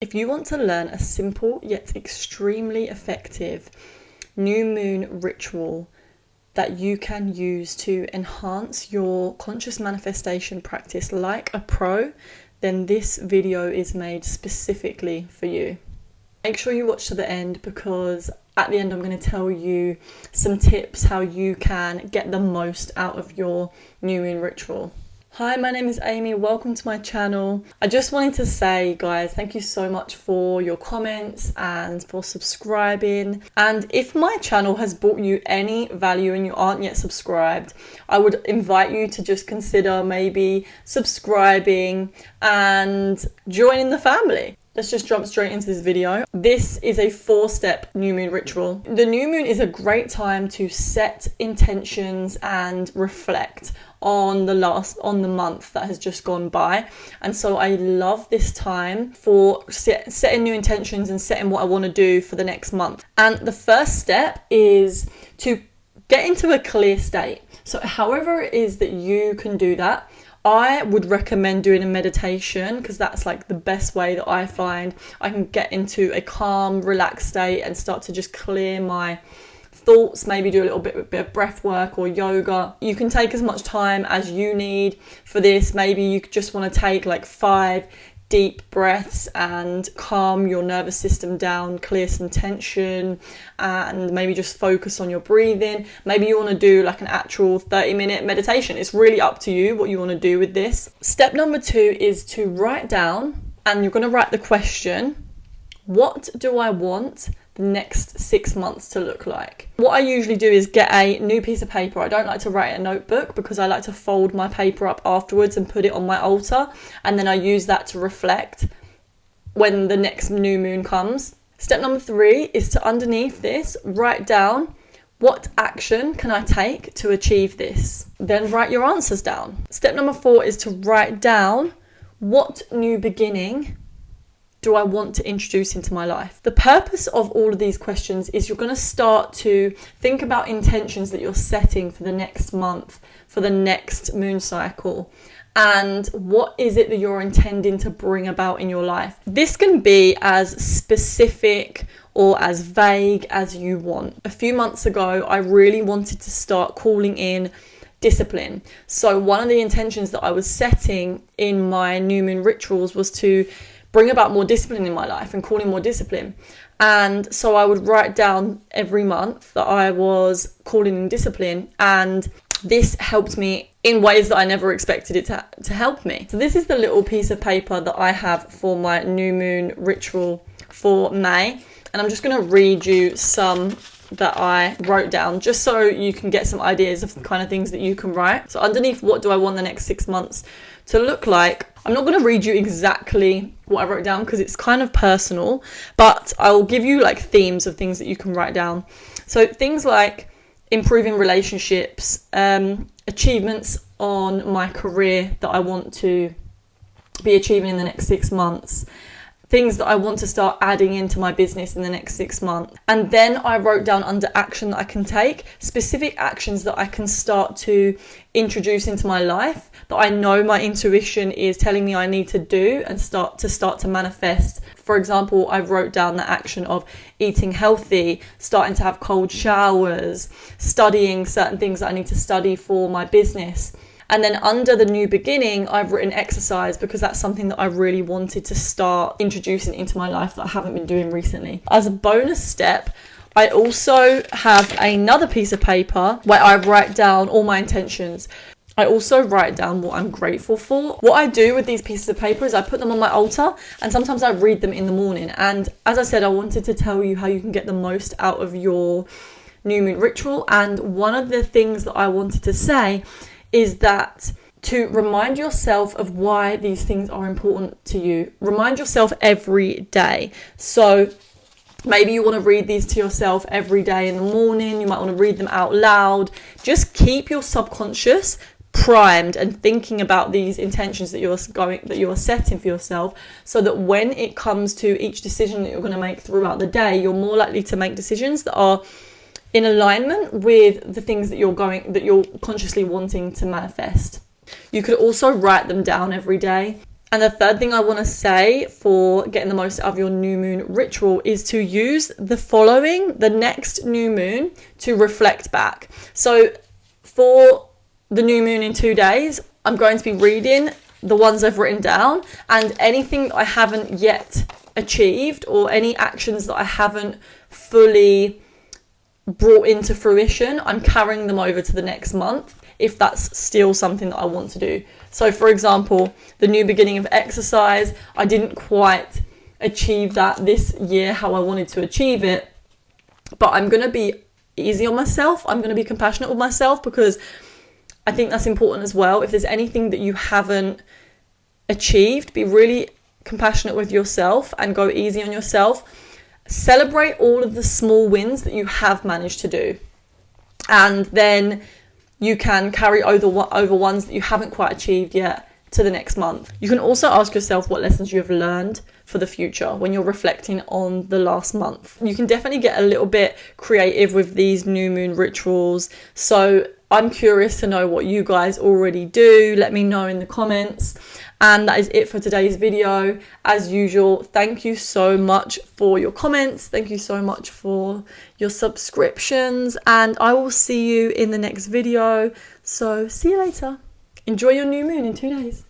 If you want to learn a simple yet extremely effective new moon ritual that you can use to enhance your conscious manifestation practice like a pro, then this video is made specifically for you. Make sure you watch to the end, because at the end I'm going to tell you some tips how you can get the most out of your new moon ritual. Hi, my name is Amy. Welcome to my channel. I just wanted to say, guys, thank you so much for your comments and for subscribing. And if my channel has brought you any value and you aren't yet subscribed, I would invite you to just consider maybe subscribing and joining the family. Let's just jump straight into this video. This is a 4-step new moon ritual. The new moon is a great time to set intentions and reflect on the month that has just gone by. And so I love this time for setting new intentions and setting what I want to do for the next month. And the first step is to get into a clear state. So however it is that you can do that, I would recommend doing a meditation, because that's like the best way that I find I can get into a calm, relaxed state and start to just clear my thoughts. Maybe do a little bit of breath work or yoga. You can take as much time as you need for this. Maybe you just want to take like 5 deep breaths and calm your nervous system down, clear some tension, and maybe just focus on your breathing. Maybe you want to do like an actual 30-minute meditation. It's really up to you what you want to do with this. Step number 2 is to write down, and you're going to write the question, what do I want the next 6 months to look like? What I usually do is get a new piece of paper. I don't like to write in a notebook because I like to fold my paper up afterwards and put it on my altar, and then I use that to reflect when the next new moon comes. Step number 3 is to, underneath this, write down what action can I take to achieve this. Then write your answers down. Step number 4 is to write down what new beginning do I want to introduce into my life. The purpose of all of these questions is you're going to start to think about intentions that you're setting for the next month, for the next moon cycle, and what is it that you're intending to bring about in your life. This can be as specific or as vague as you want. A few months ago, I really wanted to start calling in discipline. So one of the intentions that I was setting in my new moon rituals was to bring about more discipline in my life and call in more discipline. And so I would write down every month that I was calling in discipline, and this helped me in ways that I never expected it to help me. So this is the little piece of paper that I have for my new moon ritual for May, and I'm just going to read you some that I wrote down just so you can get some ideas of the kind of things that you can write. So underneath, what do I want the next 6 months to look like? I'm not going to read you exactly what I wrote down because it's kind of personal, but I will give you like themes of things that you can write down. So things like improving relationships, achievements on my career that I want to be achieving in the next 6 months, things that I want to start adding into my business in the next 6 months. And then I wrote down under action that I can take, specific actions that I can start to introduce into my life that I know my intuition is telling me I need to do and start to manifest. For example, I wrote down the action of eating healthy, starting to have cold showers, studying certain things that I need to study for my business. And then under the new beginning, I've written exercise, because that's something that I really wanted to start introducing into my life that I haven't been doing recently. As a bonus step, I also have another piece of paper where I write down all my intentions. I also write down what I'm grateful for. What I do with these pieces of paper is I put them on my altar, and sometimes I read them in the morning. And as I said, I wanted to tell you how you can get the most out of your new moon ritual. And one of the things that I wanted to say is that to remind yourself of why these things are important to you. Remind yourself every day. So maybe you want to read these to yourself every day in the morning. You might want to read them out loud. Just keep your subconscious primed and thinking about these intentions that you're setting for yourself, so that when it comes to each decision that you're going to make throughout the day, you're more likely to make decisions that are in alignment with the things that you're consciously wanting to manifest. You could also write them down every day. And the third thing I want to say for getting the most out of your new moon ritual is to use the next new moon to reflect back. So for the new moon in 2 days, I'm going to be reading the ones I've written down, and anything I haven't yet achieved or any actions that I haven't fully brought into fruition, I'm carrying them over to the next month if that's still something that I want to do. So for example, the new beginning of exercise, I didn't quite achieve that this year how I wanted to achieve it, but I'm going to be easy on myself. I'm going to be compassionate with myself, because I think that's important as well. If there's anything that you haven't achieved, be really compassionate with yourself and go easy on yourself. Celebrate all of the small wins that you have managed to do, and then you can carry over ones that you haven't quite achieved yet to the next month. You can also ask yourself what lessons you have learned for the future when you're reflecting on the last month. You can definitely get a little bit creative with these new moon rituals. So I'm curious to know what you guys already do. Let me know in the comments. And that is it for today's video. As usual, thank you so much for your comments. Thank you so much for your subscriptions. And I will see you in the next video. So see you later. Enjoy your new moon in 2 days.